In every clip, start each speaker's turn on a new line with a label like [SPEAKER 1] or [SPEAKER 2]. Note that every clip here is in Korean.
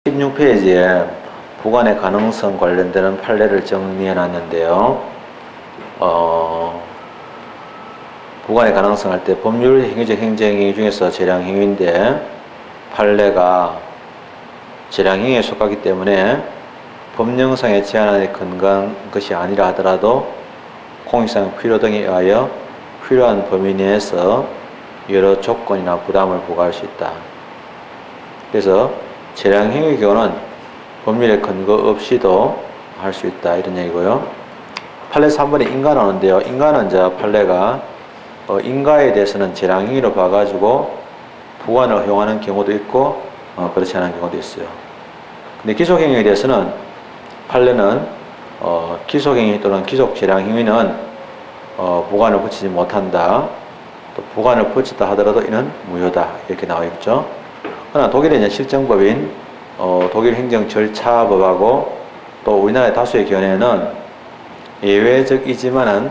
[SPEAKER 1] 16페이지에 부관의 가능성 관련되는 판례를 정리해 놨는데요. 부관의 가능성 할 때 법률 행위적 행정행위 중에서 재량행위인데 판례가 재량행위에 속하기 때문에 법령상의 제한안에 근거한 것이 아니라 하더라도 공익상 필요 등에 의하여 필요한 범위 내에서 여러 조건이나 부담을 부과할 수 있다. 그래서 재량행위 경우는 법률의 근거 없이도 할 수 있다, 이런 얘기고요. 판례 3번에 인가 나오는데요. 인가는 판례가 인가에 대해서는 재량행위로 봐가지고 부관을 허용하는 경우도 있고 그렇지 않은 경우도 있어요. 근데 기속행위에 대해서는 판례는 기속행위 또는 기속재량행위는 부관을 붙이지 못한다, 또 부관을 붙였다 하더라도 이는 무효다, 이렇게 나와 있죠. 그러나 독일의 이제 실정법인 독일 행정절차법하고 또 우리나라의 다수의 견해는 예외적이지만은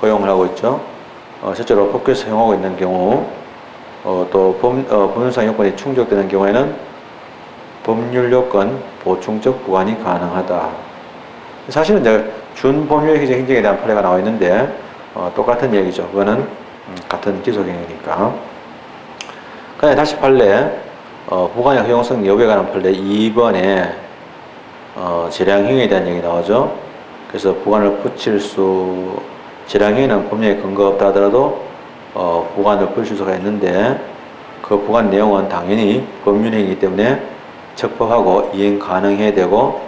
[SPEAKER 1] 허용을 하고 있죠. 실제로 법규에서 허용하고 있는 경우, 또 법률상 요건이 충족되는 경우에는 법률 요건 보충적 부관이 가능하다. 사실은 이제 준법률 행정에 대한 판례가 나와 있는데 똑같은 얘기죠. 그거는 같은 기속행위니까. 그다음에 다시 판례. 부관의 허용성 여부에 관한 판례 2번에 재량행위에 대한 얘기 나오죠. 그래서 부관을 붙일 재량행위는 법령에 근거 없다 하더라도 부관을 붙일 수가 있는데 그 부관 내용은 당연히 법률행위이기 때문에 적법하고 이행 가능해야 되고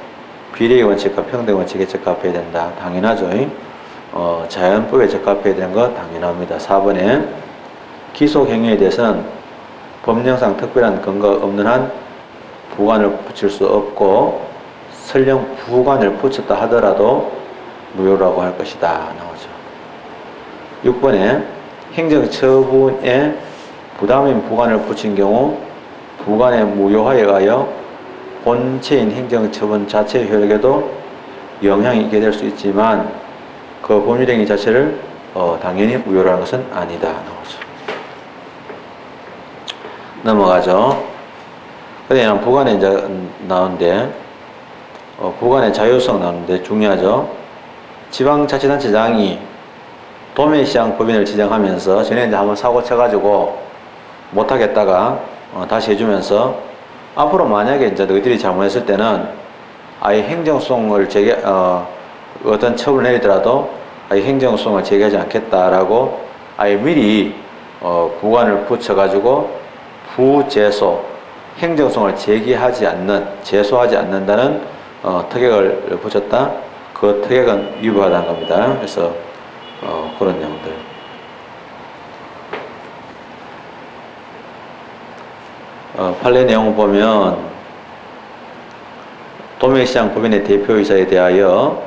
[SPEAKER 1] 비례의 원칙과 평등 원칙에 적합해야 된다. 당연하죠. 자연법에 적합해야 되는 거 당연합니다. 4번에 기속행위에 대해서는 법령상 특별한 근거가 없는 한 부관을 붙일 수 없고 설령 부관을 붙였다 하더라도 무효라고 할 것이다, 나오죠. 6번에 행정처분에 부담인 부관을 붙인 경우 부관의 무효화에 의하여 본체인 행정처분 자체의 효력에도 영향이 있게 될 수 있지만 그 법률행위 자체를 당연히 무효라는 것은 아니다, 나오죠. 넘어가죠. 그다음 부관에 이제 나오는데 부관의 자율성 나오는데 중요하죠. 지방자치단체장이 도매시장 법인을 지정하면서 전에 이제 한번 사고 쳐가지고 못하겠다가 다시 해주면서 앞으로 만약에 이제 너희들이 잘못했을 때는 아예 행정소송을 어떤 처분을 내리더라도 아예 행정소송을 제기하지 않겠다라고 아예 미리 부관을 붙여가지고 부제소, 행정소송을 제소하지 않는다는 특약을 붙였다. 그 특약은 유효하다는 겁니다. 그래서 그런 내용들. 판례 내용을 보면 도매시장 법인의 대표이사에 대하여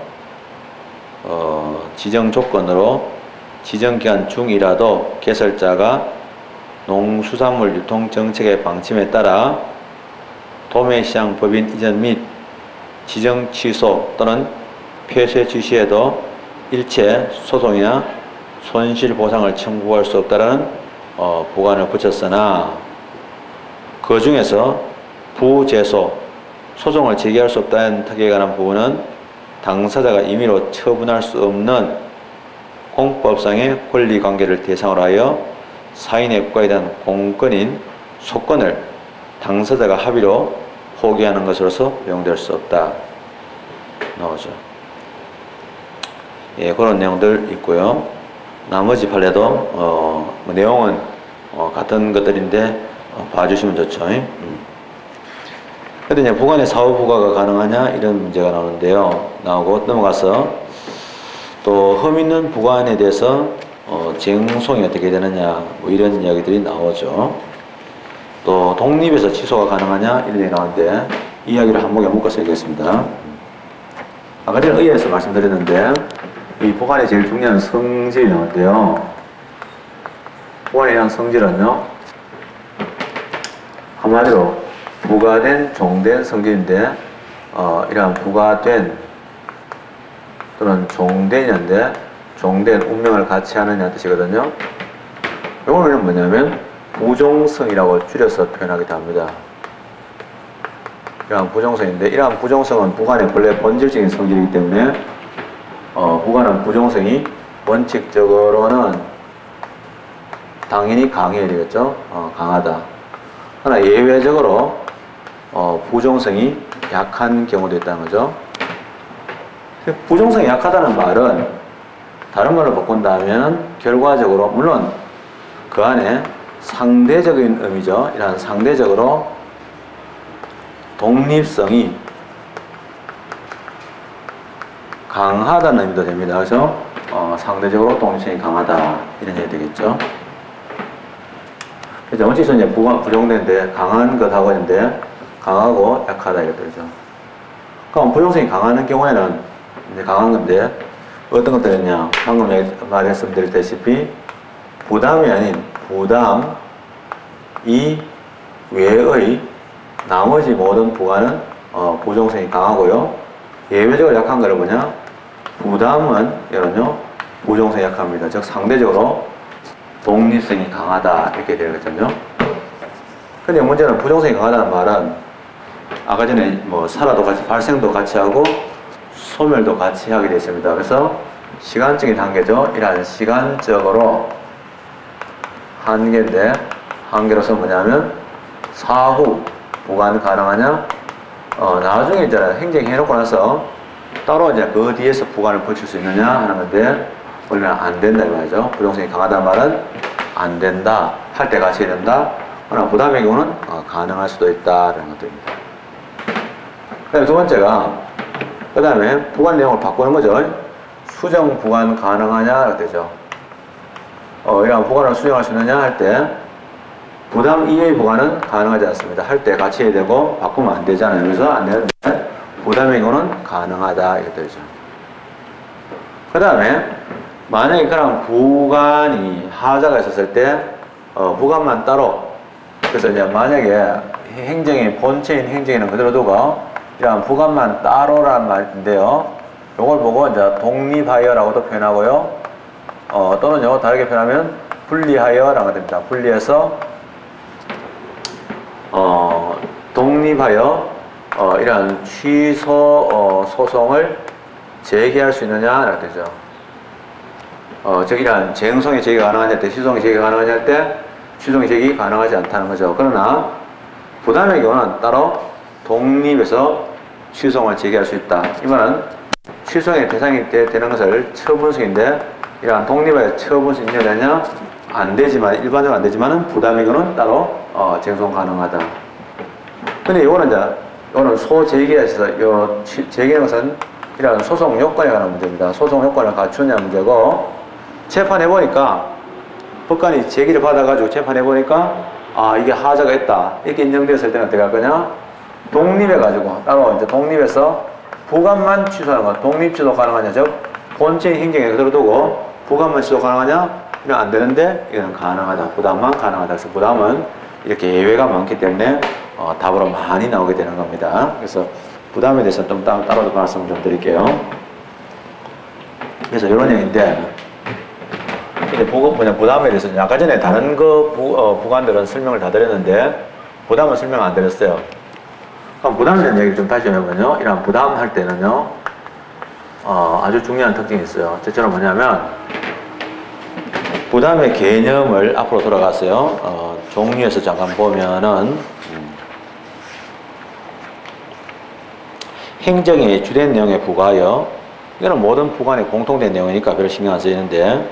[SPEAKER 1] 지정 조건으로 지정기간 중이라도 개설자가 농수산물 유통정책의 방침에 따라 도매시장 법인 이전 및 지정 취소 또는 폐쇄 지시에도 일체 소송이나 손실보상을 청구할 수 없다는 부관을 붙였으나 그 중에서 부제소, 소송을 제기할 수 없다는 특약에 관한 부분은 당사자가 임의로 처분할 수 없는 공법상의 권리관계를 대상으로 하여 사인의 국가에 대한 공권인 소권을 당사자가 합의로 포기하는 것으로서 허용될 수 없다, 나오죠. 예, 그런 내용들 있고요. 나머지 판례도 내용은 같은 것들인데 봐주시면 좋죠. 근데 이제 부관의 사후 부과가 가능하냐, 이런 문제가 나오는데요. 나오고 넘어가서 또 흠 있는 부관에 대해서 쟁송이 어떻게 되느냐, 뭐 이런 이야기들이 나오죠. 또 독립에서 취소가 가능하냐, 이런 얘기 나오는데 이 이야기를 한 목에 묶어서 얘기했습니다. 아까 전에 의회에서 말씀드렸는데 이 부관의 제일 중요한 성질이 나오는데요. 부관에 대한 성질은요, 한마디로 부과된, 종된 성질인데 이러한 부과된 또는 종된인데 종된 운명을 같이 하느냐 뜻이거든요. 이거는 뭐냐면 부종성이라고 줄여서 표현하기도 합니다. 이러한 부정성인데, 이러한 부정성은 부관의 본래 본질적인 성질이기 때문에 부관은 부정성이 원칙적으로는 당연히 강해야 되겠죠. 강하다. 그러나 예외적으로 부정성이 약한 경우도 있다는 거죠. 부정성이 약하다는 말은 다른 말로 바꾼다면 결과적으로 물론 그 안에 상대적인 의미죠. 이런 상대적으로 독립성이 강하다는 의미도 됩니다. 그래서 상대적으로 독립성이 강하다 이런 얘기 되겠죠. 그래서 원칙에서 이제 부정되는데 강한 것하고 있는데 강하고 약하다 이것들이죠. 그럼 부정성이 강한 경우에는 이제 강한 건데 어떤 것들이냐? 방금 말씀드렸다시피 부담이 아닌 부담 이 외의 나머지 모든 부관은 부정성이 강하고요. 예외적으로 약한 거는 뭐냐? 부담은 이런요 부정성이 약합니다. 즉 상대적으로 독립성이 강하다 이렇게 되거든요. 근데 문제는 부정성이 강하다는 말은 아까 전에 뭐 살아도 같이 발생도 같이 하고 소멸도 같이 하게 되어 있습니다. 그래서 시간적인 한계죠. 이러한 시간적으로 한계인데 한계로서 뭐냐면 사후 보관 가능하냐? 나중에 이제 행정해놓고 나서 따로 이제 그 뒤에서 보관을 거칠 수 있느냐 하는 건데 원래는 안 된다 이 말이죠. 부정성이 강하다는 말은 안 된다. 할 때 같이 해야 된다. 그러나 부담의 경우는 가능할 수도 있다라는 것들입니다. 그다음에 두 번째가 그 다음에 보관 내용을 바꾸는 거죠. 수정 보관 가능하냐 되죠. 이런 보관을 수정할 수 있느냐 할 때 부담 이외의 보관은 가능하지 않습니다. 할 때 같이 해야 되고 바꾸면 안 되잖아요. 그래서 안 되는데 부담의 경우는 가능하다 이것들이죠. 그 다음에 만약에 그런 부관이 하자가 있었을 때 부관만 따로 그래서 이제 만약에 행정의 본체인 행정에는 그대로 두고 이런 부관만 따로란 말인데요. 요걸 보고 이제 독립하여라고도 표현하고요. 또는요 다르게 표현하면 분리하여라고 됩니다. 분리해서 독립하여 이러한 취소 소송을 제기할 수 있느냐 이렇게 되죠. 즉 이러한 쟁송의 제기가 가능하냐 할 때, 취소의 제기가 가능하냐 할 때 취소의 제기 가능하지 않다는 거죠. 그러나 부담의 경우는 따로 독립해서 취소를 제기할 수 있다. 이 말은 취소의 대상이 되는 것을 처분성인데 이러한 독립하여 처분성이 있느냐 안 되지만 일반적으로 안 되지만은 부담의 경우는 따로 쟁송 가능하다. 근데 이거는 소제기에서 요 제기하는 것은 이런 소송 요건에 관한 문제입니다. 소송 요건을 갖추느냐 문제고 재판해 보니까 법관이 제기를 받아가지고 재판해 보니까 이게 하자가 있다 이렇게 인정되었을 때는 어떻게 할 거냐? 독립해가지고 따로 이제 독립해서 부관만 취소하는 거 독립 취소 가능하냐? 즉 본체인 행정에 그대로 두고 부관만 취소 가능하냐? 이건 안 되는데 이건 가능하다. 부담만 가능하다. 그래서 부담은 이렇게 예외가 많기 때문에 답으로 많이 나오게 되는 겁니다. 그래서 부담에 대해서 좀 따로 말씀을 좀 드릴게요. 그래서 이런 얘기인데, 근데 부담에 대해서 아까 전에 다른 부관들은 설명을 다 드렸는데 부담은 설명 안 드렸어요. 그럼 부담에 대한 얘기를 좀 다시 해보면요, 이런 부담할 때는요 아주 중요한 특징이 있어요. 첫째는 뭐냐면 부담의 개념을 앞으로 돌아갔어요. 종류에서 잠깐 보면은 행정의 주된 내용에 부과하여, 이거는 모든 부관에 공통된 내용이니까 별로 신경 안 쓰이는데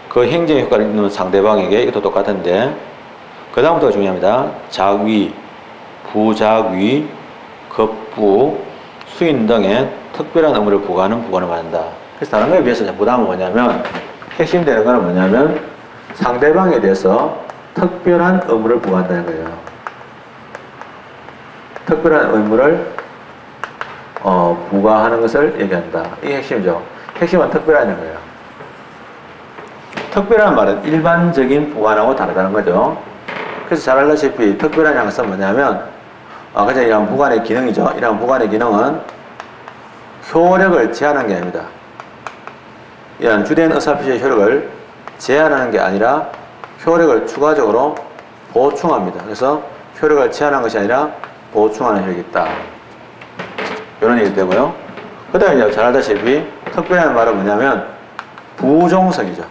[SPEAKER 1] 그 행정의 효과를 있는 상대방에게 이것도 똑같은데 그 다음부터가 중요합니다. 작위, 부작위, 급부, 수인 등의 특별한 의무를 부과하는 부관을 말한다. 그래서 다른 거에 비해서 부담은 뭐냐면 핵심되는 거는 뭐냐면 상대방에 대해서 특별한 의무를 부과한다는 거예요. 특별한 의무를 부과하는 것을 얘기한다. 이게 핵심이죠. 핵심은 특별하다는 거예요. 특별한 말은 일반적인 부관하고 다르다는 거죠. 그래서 잘 알다시피 특별한 것은 뭐냐면 아까 전에 이런 부관의 기능이죠. 이런 부관의 기능은 효력을 제한하는 게 아닙니다. 이런 주된 의사표시의 효력을 제한하는 게 아니라 효력을 추가적으로 보충합니다. 그래서 효력을 제한하는 것이 아니라 보충하는 효력이 있다. 이런 얘기 되고요. 그 다음에 이제 잘 알다시피 특별한 말은 뭐냐면 부종성이죠.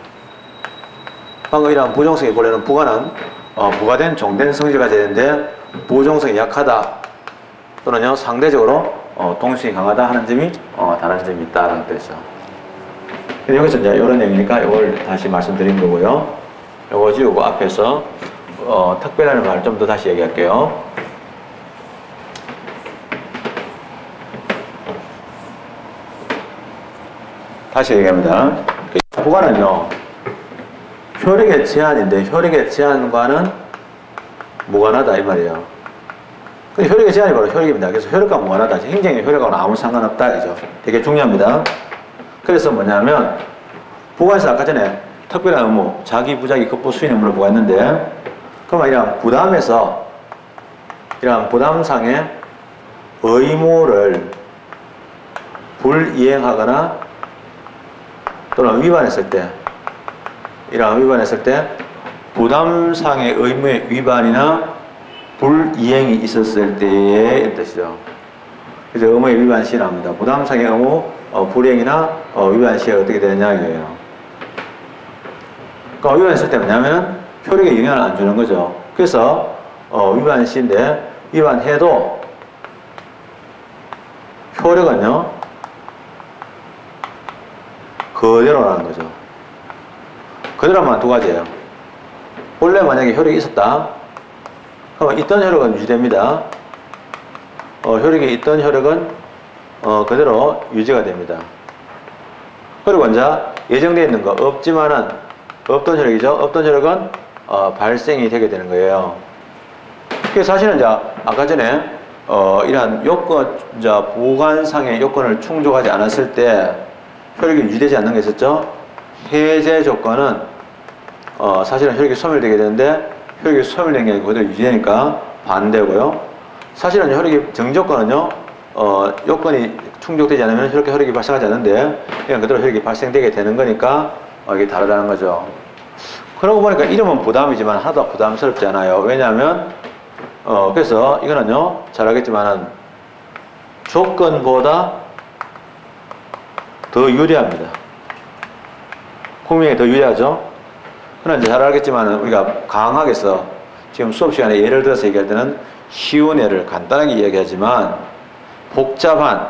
[SPEAKER 1] 방금 이런 부종성이 본래는 부가는 부가된 종된 성질을 가져야 되는데 부종성이 약하다 또는요 상대적으로 동식이 강하다 하는 점이 다른 점이 있다라는 뜻이죠. 여기서 이제 이런 내용이니까 이걸 다시 말씀드린 거고요. 이거 지우고 앞에서 특별한 말 좀 더 다시 얘기할게요. 다시 얘기합니다. 부가는요 효력의 제한인데 효력의 제한과는 무관하다 이 말이에요. 효력의 제한이 바로 효력입니다. 그래서 효력과 무관하다. 행정의 효력과는 아무 상관없다 이죠. 되게 중요합니다. 그래서 뭐냐면 부가에서 아까 전에 특별한 의무, 자기 부자기 급부 수인 의무를 부과했는데 그러면 이런 부담에서 이런 부담상의 의무를 불이행하거나 또는 위반했을 때 이러한 위반했을 때 부담상의 의무의 위반이나 불이행이 있었을 때의 이런 뜻이죠. 그래서 의무의 위반 시에 나옵니다. 부담상의 의무 불이행이나 위반 시에 어떻게 되느냐 이거예요. 그러니까 위반했을 때 뭐냐면 효력에 영향을 안 주는 거죠. 그래서 위반 시인데 위반해도 효력은요 그대로라는 거죠. 그대로만 두 가지예요. 원래 만약에 효력이 있었다. 그러면 있던 효력은 유지됩니다. 효력이 있던 효력은 그대로 유지가 됩니다. 그리고 이제 예정되어 있는 거 없지만은 없던 효력이죠. 없던 효력은 발생이 되게 되는 거예요. 그래서 사실은 이제 아까 전에 이러한 요건, 이제 보관상의 요건을 충족하지 않았을 때 효력이 유지되지 않는 게 있었죠. 해제 조건은 사실은 효력이 소멸되게 되는데 효력이 소멸된 게 아니고 그대로 유지되니까 반대고요. 사실은 효력이 정조건은요 요건이 충족되지 않으면 효력이 발생하지 않는데 그냥 그대로 효력이 발생되게 되는 거니까 이게 다르다는 거죠. 그러고 보니까 이름은 부담이지만 하나도 부담스럽지 않아요. 왜냐하면 그래서 이거는요 잘 알겠지만은 조건보다 더 유리합니다. 국민에게 더 유리하죠. 그러나 이제 잘 알겠지만은 우리가 강하게 서 지금 수업 시간에 예를 들어서 얘기할 때는 쉬운 예를 간단하게 이야기하지만 복잡한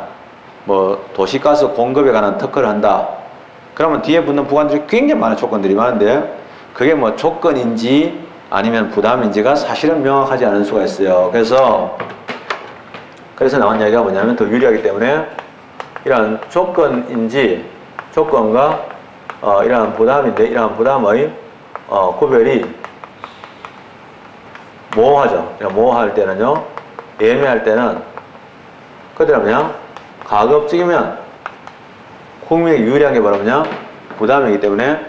[SPEAKER 1] 뭐 도시가스 공급에 관한 특허를 한다. 그러면 뒤에 붙는 부관들이 굉장히 많은 조건들이 많은데 그게 뭐 조건인지 아니면 부담인지가 사실은 명확하지 않을 수가 있어요. 그래서 나온 이야기가 뭐냐면 더 유리하기 때문에 이러한 조건인지 조건과 이러한 부담인데 이러한 부담의 구별이 모호하죠. 모호할 때는요 애매할 때는 그대로 뭐냐 가급적이면 국민에게 유리한 게 바로 뭐냐 부담이기 때문에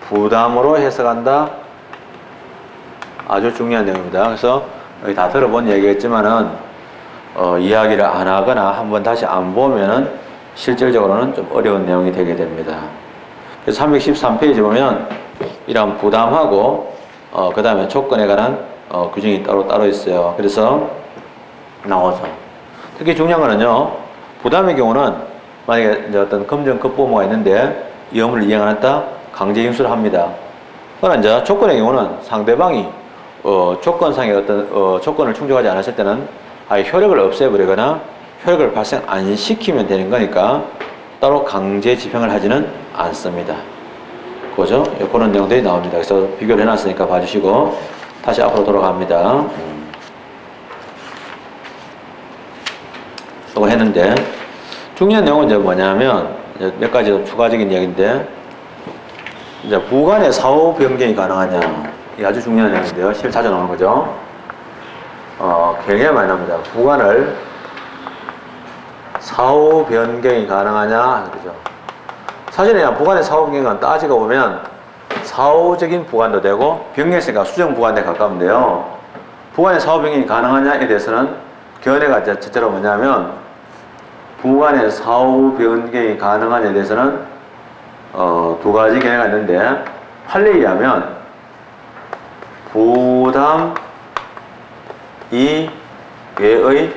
[SPEAKER 1] 부담으로 해석한다. 아주 중요한 내용입니다. 그래서 여기 다 들어본 얘기겠지만은 이야기를 안 하거나 한번 다시 안 보면은 실질적으로는 좀 어려운 내용이 되게 됩니다. 그래서 313페이지 보면 이런 부담하고 그 다음에 조건에 관한 규정이 따로 있어요. 그래서 나오죠. 특히 중요한 거는요 부담의 경우는 만약에 이제 어떤 금전 급부모가 있는데 이 의무를 이행 안 했다 강제 인수를 합니다. 그러나 이제 조건의 경우는 상대방이 조건상의 어떤 조건을 충족하지 않았을 때는 아예 효력을 없애버리거나 효력을 발생 안 시키면 되는 거니까 따로 강제 집행을 하지는 않습니다. 그죠? 그런 내용들이 나옵니다. 그래서 비교를 해놨으니까 봐주시고 다시 앞으로 돌아갑니다. 이거 했는데 중요한 내용은 이제 뭐냐면 몇 가지 더 추가적인 이야기인데 이제 부관의 사후 변경이 가능하냐 이게 아주 중요한 내용인데요. 실제 자주 나오는 거죠. 굉장히 많이 나옵니다. 부관을 사후 변경이 가능하냐 그죠. 사실은 부관의 사후 변경은 따지고 보면 사후적인 부관도 되고 변경했으니까 수정 부관에 가까운데요. 부관의 사후 변경이 가능하냐에 대해서는 견해가 첫째로 뭐냐면 부관의 사후 변경이 가능하냐에 대해서는 두 가지 견해가 있는데 판례에 의하면 부담 이외의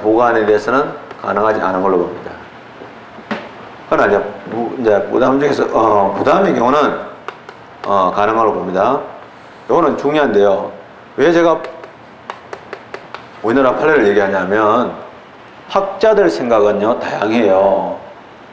[SPEAKER 1] 부관에 대해서는 가능하지 않은 걸로 봅니다. 그러나 이제 부담 중에서 부담의 경우는 가능한 걸로 봅니다. 이거는 중요한데요. 왜 제가 우리나라 판례를 얘기하냐면 학자들 생각은요 다양해요.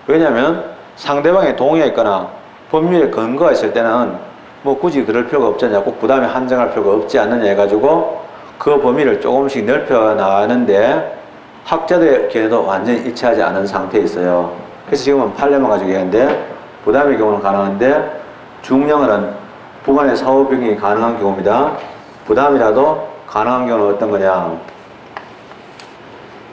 [SPEAKER 1] 왜냐하면 상대방의 동의가 있거나 법률에 근거가 있을 때는 뭐 굳이 그럴 필요가 없잖냐, 꼭 부담에 한정할 필요가 없지 않느냐 해가지고 그 범위를 조금씩 넓혀 나가는데 학자들의 견해도 완전히 일치하지 않은 상태에 있어요. 그래서 지금은 판례만 가지고 얘기하는데 부담의 경우는 가능한데 중량은 부관의 사후 변경이 가능한 경우입니다. 부담이라도 가능한 경우는 어떤 거냐?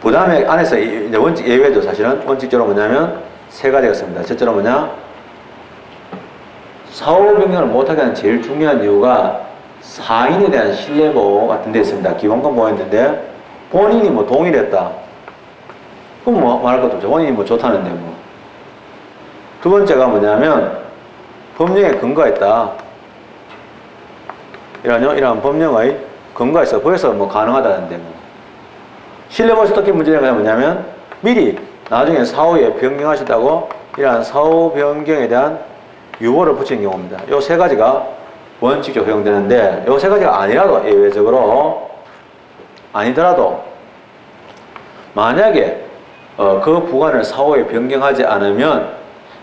[SPEAKER 1] 부담의 안에서 이제 원칙 예외죠. 사실은 원칙적으로 뭐냐면 세 가지가 있습니다. 첫째로 뭐냐? 사후 변경을 못하게 하는 제일 중요한 이유가 사인에 대한 신뢰보호 같은 데 있습니다. 기본권 보호했는데 본인이 뭐 동의를 했다. 그럼 뭐 말할 것도 없죠. 본인이 뭐 좋다는데 뭐. 두 번째가 뭐냐면 법령에 근거가 있다. 이러한 법령의 근거가 있어. 그래서 뭐 가능하다는데 뭐. 신뢰보호에서 특히 문제가 뭐냐면 미리 나중에 사후에 변경하시다고 이러한 사후 변경에 대한 유보를 붙이는 경우입니다. 요 세 가지가 원칙적으로 허용되는데 요 세 가지가 아니라도 예외적으로 아니더라도 만약에 그 부관을 사후에 변경하지 않으면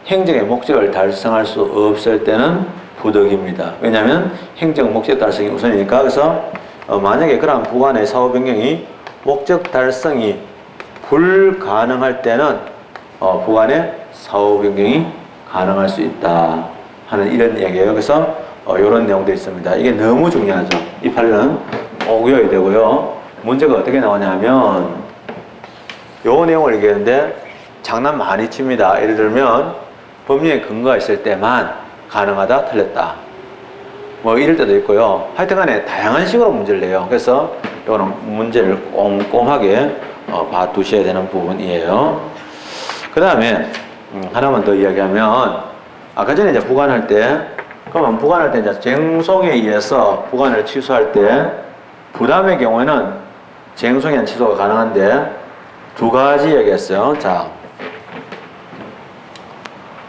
[SPEAKER 1] 행정의 목적을 달성할 수 없을 때는 부득입니다. 왜냐하면 행정 목적 달성이 우선이니까. 그래서 만약에 그러한 부관의 사후 변경이 목적 달성이 불가능할 때는 부관의 사후 변경이 가능할 수 있다 하는 이런 얘기예요. 그래서 이런 내용들이 있습니다. 이게 너무 중요하죠. 이 판례는 꼭 외워야 되고요. 문제가 어떻게 나오냐면 요 내용을 얘기하는데 장난 많이 칩니다. 예를 들면 법령에 근거가 있을 때만 가능하다, 틀렸다. 뭐 이럴 때도 있고요. 하여튼간에 다양한 식으로 문제를 내요. 그래서 이거는 문제를 꼼꼼하게 봐두셔야 되는 부분이에요. 그 다음에 하나만 더 이야기하면 아까 전에 이제 부관할 때 그러면 부관할 때 이제 쟁송에 의해서 부관을 취소할 때 부담의 경우에는 쟁송에 의한 취소가 가능한데 두 가지 얘기했어요. 자,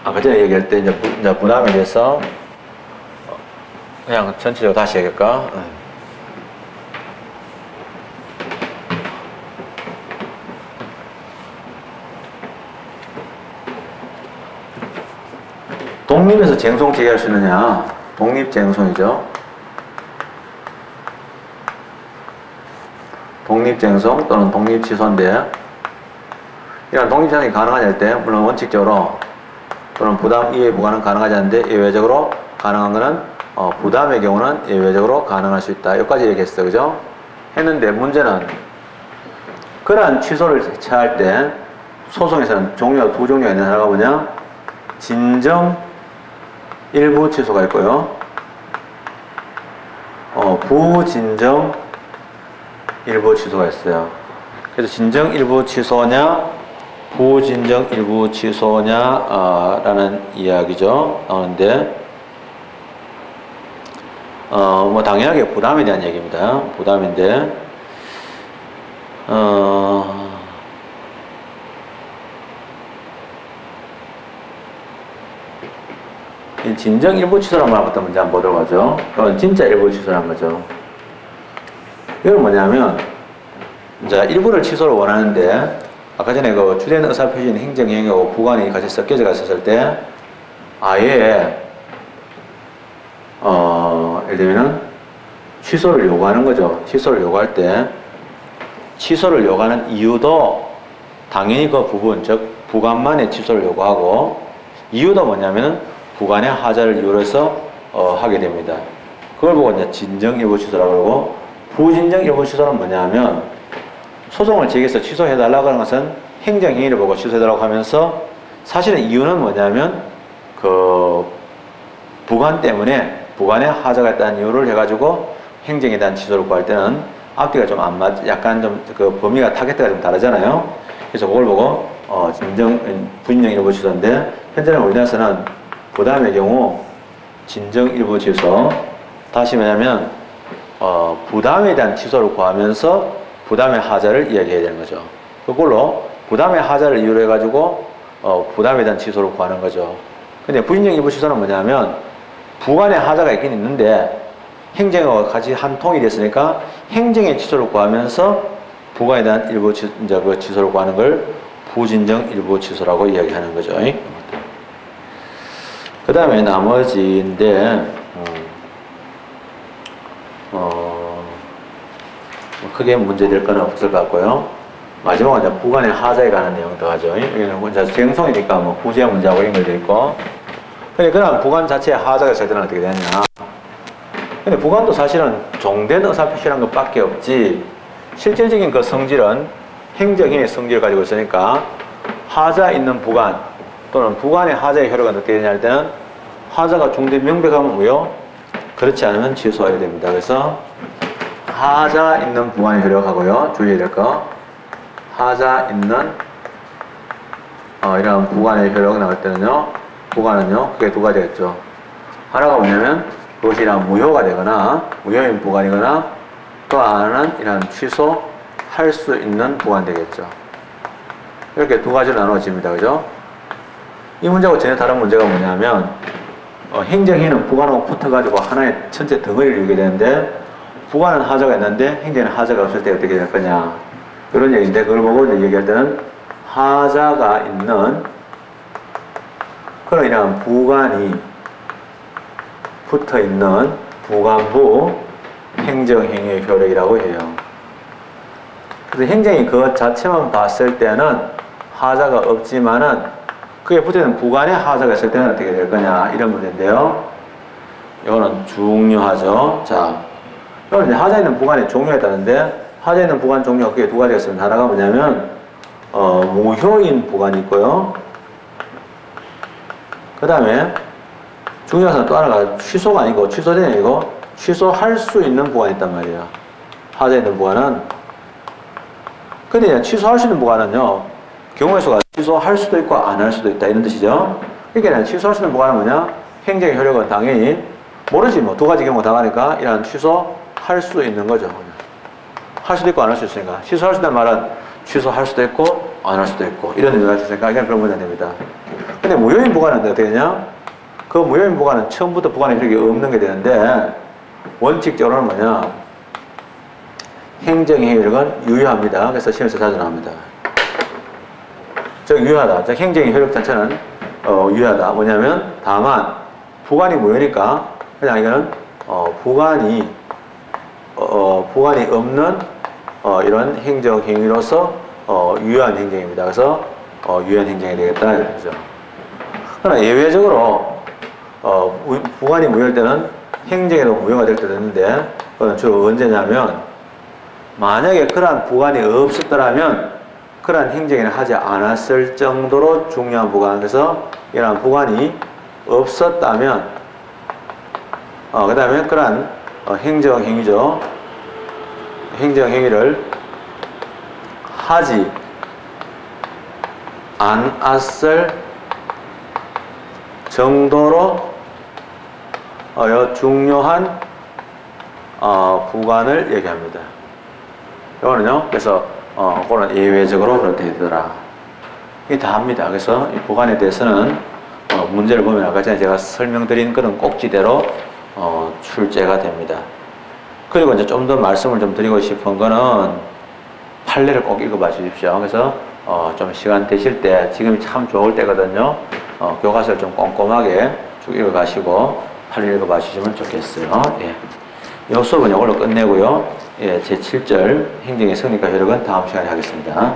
[SPEAKER 1] 아까 전에 얘기할 때 이제 부담에 대해서 그냥 전체적으로 다시 얘기할까? 독립에서 쟁송 제기할 수 있느냐? 독립쟁송이죠. 독립쟁송 또는 독립취소인데 이런 독립쟁송이 가능하지 않을 때 물론 원칙적으로 또는 부담 이외의 부관은 가능하지 않는데 예외적으로 가능한 것은 부담의 경우는 예외적으로 가능할 수 있다. 여기까지 얘기했어요. 그죠? 했는데 문제는 그러한 취소를 제기할 때 소송에서는 종류가 두 종류가 있는 하나가 뭐냐? 진정 일부 취소가 있고요. 부진정 일부 취소가 있어요. 그래서 진정 일부 취소냐, 부진정 일부 취소냐, 라는 이야기죠. 나오는데, 뭐, 당연하게 부담에 대한 얘기입니다. 부담인데, 진정 일부 취소란 말부터 먼저 한번 보도록 하죠. 그건 진짜 일부 취소란 거죠. 이건 뭐냐면, 이제 일부를 취소를 원하는데, 아까 전에 그 주된 의사표시인 행정행위하고 부관이 같이 섞여져 갔었을 때, 아예, 예를 들면은, 취소를 요구하는 거죠. 취소를 요구할 때, 취소를 요구하는 이유도 당연히 그 부분, 즉, 부관만의 취소를 요구하고, 이유도 뭐냐면은, 부관의 하자를 이유로 해서 하게 됩니다. 그걸 보고 이제 진정 일부 취소라고 그러고 부진정 일부 취소는 뭐냐면 소송을 제기해서 취소해달라고 하는 것은 행정행위를 보고 취소해달라고 하면서 사실은 이유는 뭐냐면 그 부관 때문에 부관의 하자가 있다는 이유를 해가지고 행정에 대한 취소를 구할 때는 앞뒤가 좀 안 맞, 약간 좀 그 범위가 타겟가 좀 다르잖아요. 그래서 그걸 보고 부진정 일부 취소인데 현재는 우리나라에서는 부담의 경우 진정 일부 취소 다시 뭐냐면 부담에 대한 취소를 구하면서 부담의 하자를 이야기해야 되는 거죠. 그걸로 부담의 하자를 이유로 해가지고 부담에 대한 취소를 구하는 거죠. 근데 부인정 일부 취소는 뭐냐면 부관의 하자가 있긴 있는데 행정과 같이 한 통이 됐으니까 행정의 취소를 구하면서 부관에 대한 일부 이제 그 취소를 구하는 걸 부진정 일부 취소라고 이야기하는 거죠. 그 다음에 나머지인데 크게 문제될 건 없을 것 같고요. 마지막은 이제 부관의 하자에 관한 내용 들어가죠. 여기는 이제 정성이니까 뭐 구제 문제하고 연결되어 있고. 근데 그럼 부관 자체의 하자가 있을 때는 어떻게 되냐? 근데 부관도 사실은 종된 의사표시라는 것밖에 없지 실질적인 그 성질은 행정인의 성질을 가지고 있으니까 하자 있는 부관 또는 부관의 하자의 효력은 어떻게 되냐 할 때는 하자가 종된 명백하면 무효, 그렇지 않으면 취소해야 됩니다. 그래서 하자 있는 부관의 효력하고요. 주의해야 될 거 하자 있는 이런 부관의 효력 나올 때는요. 부관은요. 크게 두 가지가 있죠. 하나가 뭐냐면 그것이 무효가 되거나 무효인 부관이거나 또 하나는 이런 취소할 수 있는 부관 되겠죠. 이렇게 두 가지로 나눠집니다. 그죠? 이 문제하고 전혀 다른 문제가 뭐냐면 행정회는 부관하고 붙어가지고 하나의 전체 덩어리를 이루게 되는데 부관은 하자가 있는데 행정에는 하자가 없을 때 어떻게 될 거냐 이런 얘기인데 그걸 보고 이제 얘기할 때는 하자가 있는 그런 이런 부관이 붙어있는 부관부 행정행위의 효력이라고 해요. 그래서 행정이 그것 자체만 봤을 때는 하자가 없지만은 그게 붙어있는 부관의 하자가 있을 때는 어떻게 될 거냐 이런 문제인데요. 이거는 중요하죠. 자, 이거는 이제 하자 있는 부관의 종류에 따른데 하자 있는 부관 종류가 크게 두 가지가 있습니다. 하나가 뭐냐면 무효인 부관이 있고요. 그 다음에 중요한 사람 또 하나가 취소가 아니고 취소된 아니고 취소할 수 있는 부관이 있단 말이에요. 하자 있는 부관은 근데 취소할 수 있는 부관은요 경우의 수가 취소할 수도 있고 안 할 수도 있다 이런 뜻이죠. 그러니까 취소할 수 있는 부관은 뭐냐 행정의 효력은 당연히 모르지 뭐 두 가지 경우 다 가니까 이런 취소할 수 있는 거죠. 할 수도 있고 안 할 수 있으니까 취소할 수 있다는 말은 취소할 수도 있고 안 할 수도 있고 이런 의미가 있으니까 그냥 그런 문제 안 됩니다. 근데 무효인 부관은 어떻게 되냐 그 무효인 부관은 처음부터 부관의 효력이 없는 게 되는데 원칙적으로는 뭐냐 행정의 효력은 유효합니다. 그래서 시험에서 자주 나옵니다. 즉 유효하다. 즉 행정의 효력 자체는 유효하다. 뭐냐면 다만 부관이 무효니까 그냥 이거는 부관이 없는 이런 행정 행위로서 유효한 행정입니다. 그래서 유효한 행정이 되겠다 이거죠. 그러나 예외적으로 부관이 무효할 때는 행정에도 무효가 될 때도 있는데 그건 주로 언제냐면 만약에 그러한 부관이 없었더라면 그러한 행정에는 하지 않았을 정도로 중요한 부관 그래서 이러한 부관이 없었다면 그 다음에 그러한 행정행위죠. 행정행위를 하지 않았을 정도로 중요한 부관을 얘기합니다. 이거는요. 그래서 그거는 예외적으로 그렇게 되더라. 이게 다 합니다. 그래서 이 부관에 대해서는 문제를 보면 아까 전에 제가 설명드린 그런 꼭지대로 출제가 됩니다. 그리고 이제 좀 더 말씀을 좀 드리고 싶은 거는 판례를 꼭 읽어봐 주십시오. 그래서 좀 시간 되실 때 지금이 참 좋을 때거든요. 교과서를 좀 꼼꼼하게 쭉 읽어가시고 판례 읽어봐 주시면 좋겠어요. 예. 이 수업은 이걸로 끝내고요. 예, 제7절 행정의 성립과 효력은 다음 시간에 하겠습니다.